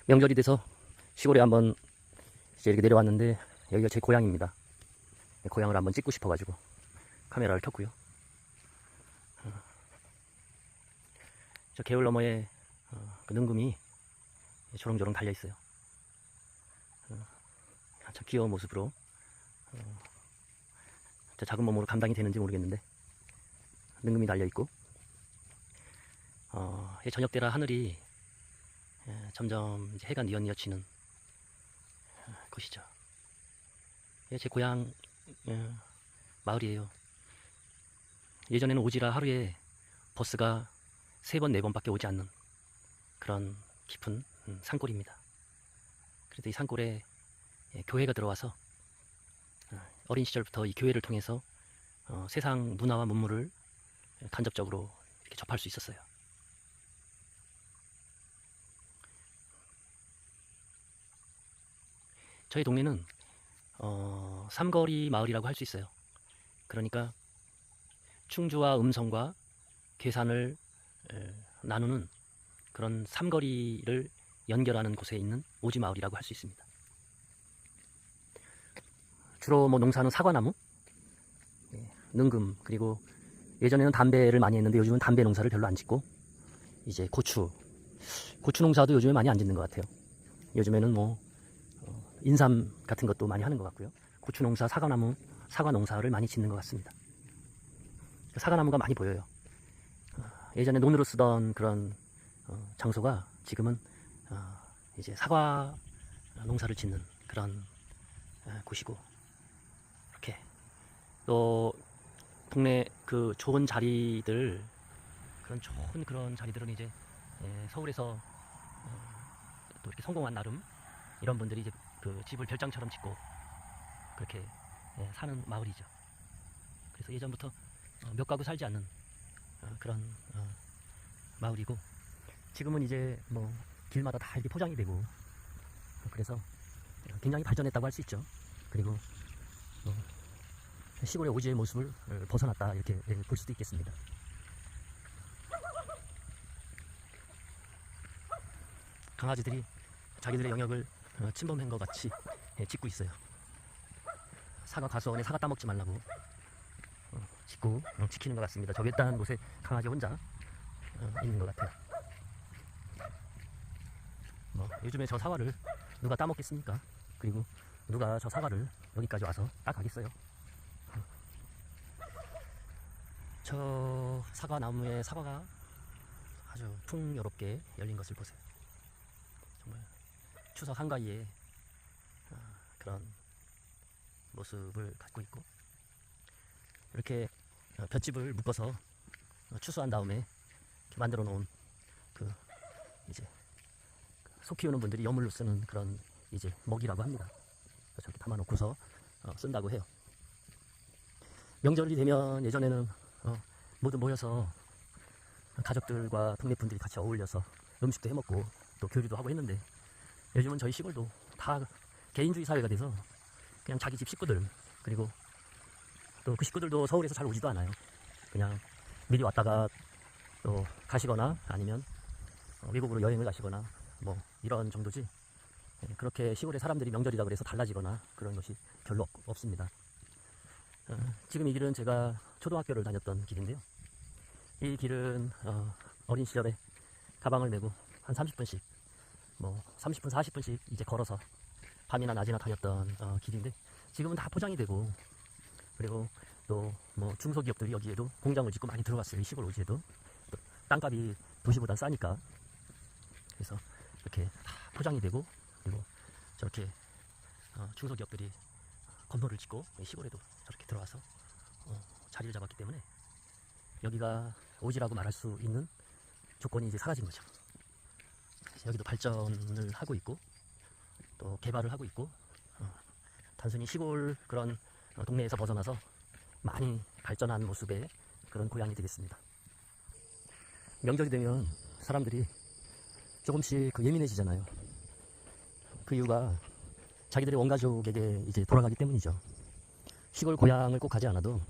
명절이 돼서 시골에 한번 이제 이렇게 내려왔는데 여기가 제 고향입니다. 고향을 한번 찍고 싶어가지고 카메라를 켰고요. 저 개울 너머에 그 능금이 조롱조롱 달려 있어요. 참 귀여운 모습으로 저 작은 몸으로 감당이 되는지 모르겠는데 능금이 달려 있고 저녁 때라 하늘이 점점 이제 해가 뉘엿뉘엿지는 곳이죠. 제 고향 마을이에요. 예전에는 오지라 하루에 버스가 3번, 4번밖에 오지 않는 그런 깊은 산골입니다. 그래도 이 산골에 교회가 들어와서 어린 시절부터 이 교회를 통해서 세상 문화와 문물을 간접적으로 이렇게 접할 수 있었어요. 저희 동네는 삼거리 마을이라고 할 수 있어요. 그러니까 충주와 음성과 괴산을 나누는 그런 삼거리를 연결하는 곳에 있는 오지 마을이라고 할 수 있습니다. 주로 뭐 농사는 사과나무, 능금, 그리고 예전에는 담배를 많이 했는데 요즘은 담배 농사를 별로 안 짓고 이제 고추 농사도 요즘에 많이 안 짓는 것 같아요. 요즘에는 뭐 인삼 같은 것도 많이 하는 것 같고요. 고추 농사, 사과나무, 사과 농사를 많이 짓는 것 같습니다. 사과나무가 많이 보여요. 예전에 논으로 쓰던 그런 장소가 지금은 이제 사과 농사를 짓는 그런 곳이고, 이렇게 또 동네 그 좋은 자리들, 그런 좋은 그런 자리들은 이제 서울에서 또 이렇게 성공한 나름 이런 분들이 이제 그 집을 별장처럼 짓고 그렇게 사는 마을이죠. 그래서 예전부터 몇 가구 살지 않는 그런 마을이고, 지금은 이제 뭐 길마다 다 이렇게 포장이 되고 그래서 굉장히 발전했다고 할 수 있죠. 그리고 시골의 오지의 모습을 벗어났다 이렇게 볼 수도 있겠습니다. 강아지들이 자기들의 영역을 침범한 것 같이 짖고 있어요. 사과 가수원에 사과 따먹지 말라고 짖고 지키는 것 같습니다. 저 외딴 곳에 강아지 혼자 있는 것 같아요. 요즘에 저 사과를 누가 따먹겠습니까? 그리고 누가 저 사과를 여기까지 와서 따가겠어요? 저 사과 나무에 사과가 아주 풍요롭게 열린 것을 보세요. 정말 추석 한가위에 그런 모습을 갖고 있고, 이렇게 볏짚을 묶어서 추수한 다음에 이렇게 만들어 놓은 그 이제 소 키우는 분들이 여물로 쓰는 그런 이제 먹이라고 합니다. 저렇게 담아놓고서 쓴다고 해요. 명절이 되면 예전에는 모두 모여서 가족들과 동네 분들이 같이 어울려서 음식도 해먹고 또 교류도 하고 했는데, 요즘은 저희 시골도 다 개인주의 사회가 돼서 그냥 자기 집 식구들, 그리고 또 그 식구들도 서울에서 잘 오지도 않아요. 그냥 미리 왔다가 또 가시거나 아니면 외국으로 여행을 가시거나 뭐 이런 정도지, 그렇게 시골의 사람들이 명절이라 그래서 달라지거나 그런 것이 별로 없습니다. 지금 이 길은 제가 초등학교를 다녔던 길인데요. 이 길은 어린 시절에 가방을 메고 한 30분씩 뭐 30분 40분씩 이제 걸어서 밤이나 낮이나 다녔던 길인데, 지금은 다 포장이 되고, 그리고 또 뭐 중소기업들이 여기에도 공장을 짓고 많이 들어갔어요. 이 시골 오지에도. 또 땅값이 도시보단 싸니까. 그래서 이렇게 다 포장이 되고, 그리고 저렇게 중소기업들이 건물을 짓고 시골에도 저렇게 들어와서 자리를 잡았기 때문에 여기가 오지라고 말할 수 있는 조건이 이제 사라진 거죠. 여기도 발전을 하고 있고 또 개발을 하고 있고, 단순히 시골 그런 동네에서 벗어나서 많이 발전한 모습의 그런 고향이 되겠습니다. 명절이 되면 사람들이 조금씩 예민해지잖아요. 그 이유가 자기들의 원가족에게 이제 돌아가기 때문이죠. 시골 고향을 꼭 가지 않아도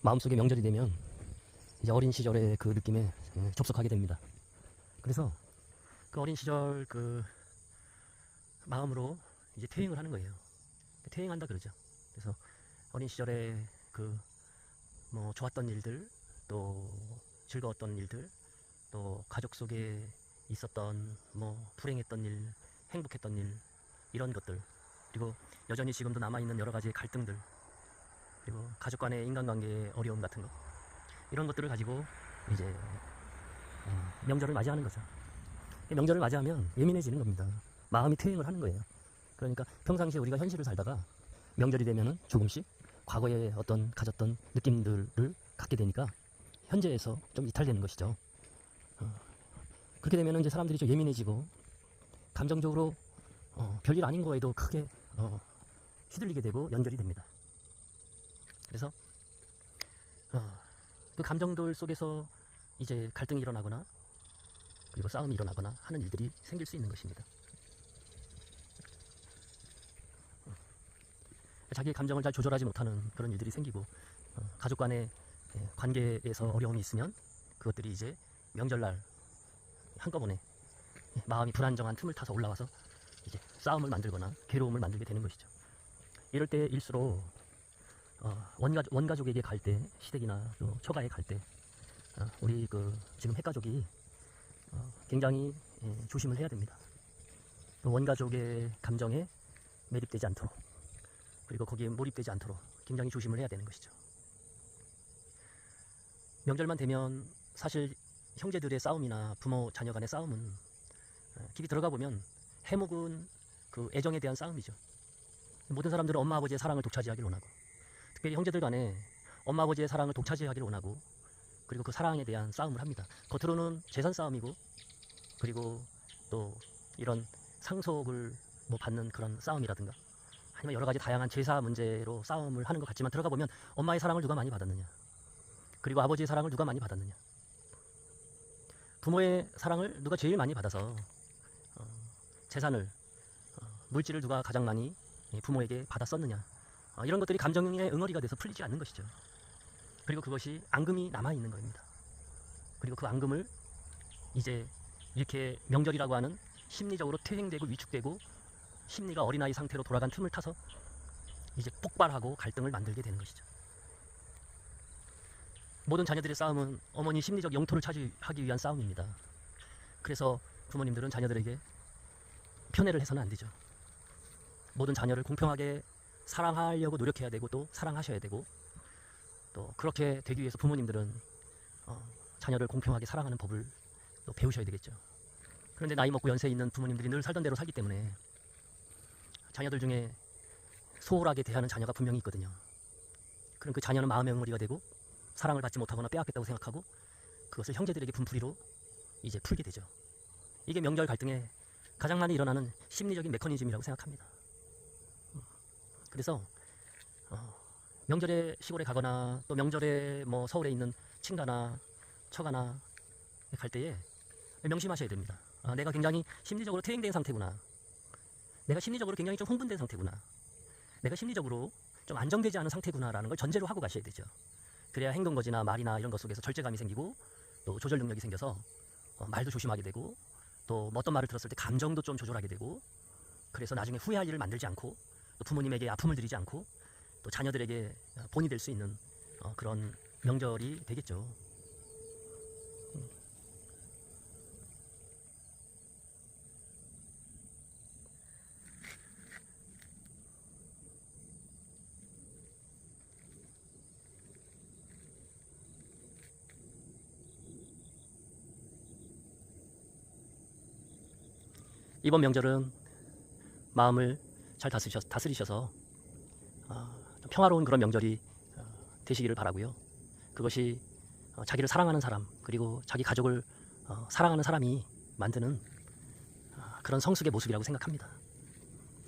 마음속에 명절이 되면 이제 어린 시절의 그 느낌에 접속하게 됩니다. 그래서 그 어린 시절 그 마음으로 이제 퇴행을 하는 거예요. 퇴행한다 그러죠. 그래서 어린 시절에 그 뭐 좋았던 일들, 또 즐거웠던 일들, 또 가족 속에 있었던 뭐 불행했던 일, 행복했던 일, 이런 것들, 그리고 여전히 지금도 남아있는 여러 가지의 갈등들, 그리고 가족 간의 인간관계의 어려움 같은 것, 이런 것들을 가지고 이제 명절을 맞이하는 거죠. 명절을 맞이하면 예민해지는 겁니다. 마음이 퇴행을 하는 거예요. 그러니까 평상시에 우리가 현실을 살다가 명절이 되면은 조금씩 과거에 어떤 가졌던 느낌들을 갖게 되니까 현재에서 좀 이탈되는 것이죠. 그렇게 되면은 이제 사람들이 좀 예민해지고 감정적으로 별일 아닌 거에도 크게 휘둘리게 되고 연결이 됩니다. 그래서 그 감정들 속에서 이제 갈등이 일어나거나 그리고 싸움이 일어나거나 하는 일들이 생길 수 있는 것입니다. 자기의 감정을 잘 조절하지 못하는 그런 일들이 생기고 가족 간의 관계에서 어려움이 있으면 그것들이 이제 명절날 한꺼번에 마음이 불안정한 틈을 타서 올라와서 이제 싸움을 만들거나 괴로움을 만들게 되는 것이죠. 이럴 때일수록 원가족에게 갈 때, 시댁이나 또 처가에 갈 때 우리 그 지금 핵가족이 굉장히 조심을 해야 됩니다. 원가족의 감정에 매립되지 않도록, 그리고 거기에 몰입되지 않도록 굉장히 조심을 해야 되는 것이죠. 명절만 되면 사실 형제들의 싸움이나 부모 자녀 간의 싸움은 깊이 들어가 보면 해묵은 그 애정에 대한 싸움이죠. 모든 사람들은 엄마 아버지의 사랑을 독차지하기를 원하고, 특별히 형제들 간에 엄마 아버지의 사랑을 독차지하기를 원하고, 그리고 그 사랑에 대한 싸움을 합니다. 겉으로는 재산 싸움이고, 그리고 또 이런 상속을 뭐 받는 그런 싸움이라든가, 아니면 여러 가지 다양한 제사 문제로 싸움을 하는 것 같지만 들어가 보면 엄마의 사랑을 누가 많이 받았느냐, 그리고 아버지의 사랑을 누가 많이 받았느냐, 부모의 사랑을 누가 제일 많이 받아서 재산을, 물질을 누가 가장 많이 부모에게 받았었느냐, 이런 것들이 감정의 응어리가 돼서 풀리지 않는 것이죠. 그리고 그것이 앙금이 남아있는 겁니다. 그리고 그 앙금을 이제 이렇게 명절이라고 하는 심리적으로 퇴행되고 위축되고 심리가 어린아이 상태로 돌아간 틈을 타서 이제 폭발하고 갈등을 만들게 되는 것이죠. 모든 자녀들의 싸움은 어머니 심리적 영토를 차지하기 위한 싸움입니다. 그래서 부모님들은 자녀들에게 편애를 해서는 안 되죠. 모든 자녀를 공평하게 사랑하려고 노력해야 되고, 또 사랑하셔야 되고, 또 그렇게 되기 위해서 부모님들은 자녀를 공평하게 사랑하는 법을 또 배우셔야 되겠죠. 그런데 나이 먹고 연세 있는 부모님들이 늘 살던 대로 살기 때문에 자녀들 중에 소홀하게 대하는 자녀가 분명히 있거든요. 그럼 그 자녀는 마음의 응어리가 되고 사랑을 받지 못하거나 빼앗겼다고 생각하고 그것을 형제들에게 분풀이로 이제 풀게 되죠. 이게 명절 갈등의 가장 많이 일어나는 심리적인 메커니즘이라고 생각합니다. 그래서 명절에 시골에 가거나 또 명절에 뭐 서울에 있는 친가나 처가나 갈 때에 명심하셔야 됩니다. 내가 굉장히 심리적으로 퇴행된 상태구나, 내가 심리적으로 굉장히 좀 흥분된 상태구나, 내가 심리적으로 좀 안정되지 않은 상태구나라는 걸 전제로 하고 가셔야 되죠. 그래야 행동거지나 말이나 이런 것 속에서 절제감이 생기고 또 조절 능력이 생겨서 말도 조심하게 되고, 또 어떤 말을 들었을 때 감정도 좀 조절하게 되고, 그래서 나중에 후회할 일을 만들지 않고 또 부모님에게 아픔을 드리지 않고 또 자녀들에게 본이 될 수 있는 그런 명절이 되겠죠. 이번 명절은 마음을 잘 다스리셔서 좀 평화로운 그런 명절이 되시기를 바라고요. 그것이 자기를 사랑하는 사람, 그리고 자기 가족을 사랑하는 사람이 만드는 그런 성숙의 모습이라고 생각합니다.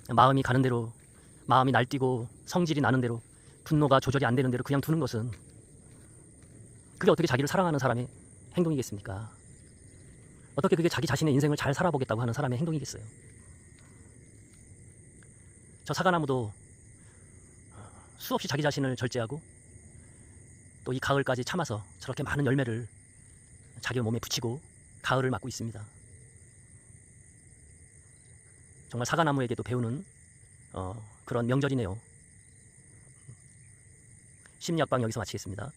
마음이 가는 대로, 마음이 날뛰고 성질이 나는 대로, 분노가 조절이 안 되는 대로 그냥 두는 것은, 그게 어떻게 자기를 사랑하는 사람의 행동이겠습니까? 어떻게 그게 자기 자신의 인생을 잘 살아보겠다고 하는 사람의 행동이겠어요? 저 사과나무도 수없이 자기 자신을 절제하고 또 이 가을까지 참아서 저렇게 많은 열매를 자기 몸에 붙이고 가을을 맞고 있습니다. 정말 사과나무에게도 배우는 그런 명절이네요. 심리학방 여기서 마치겠습니다.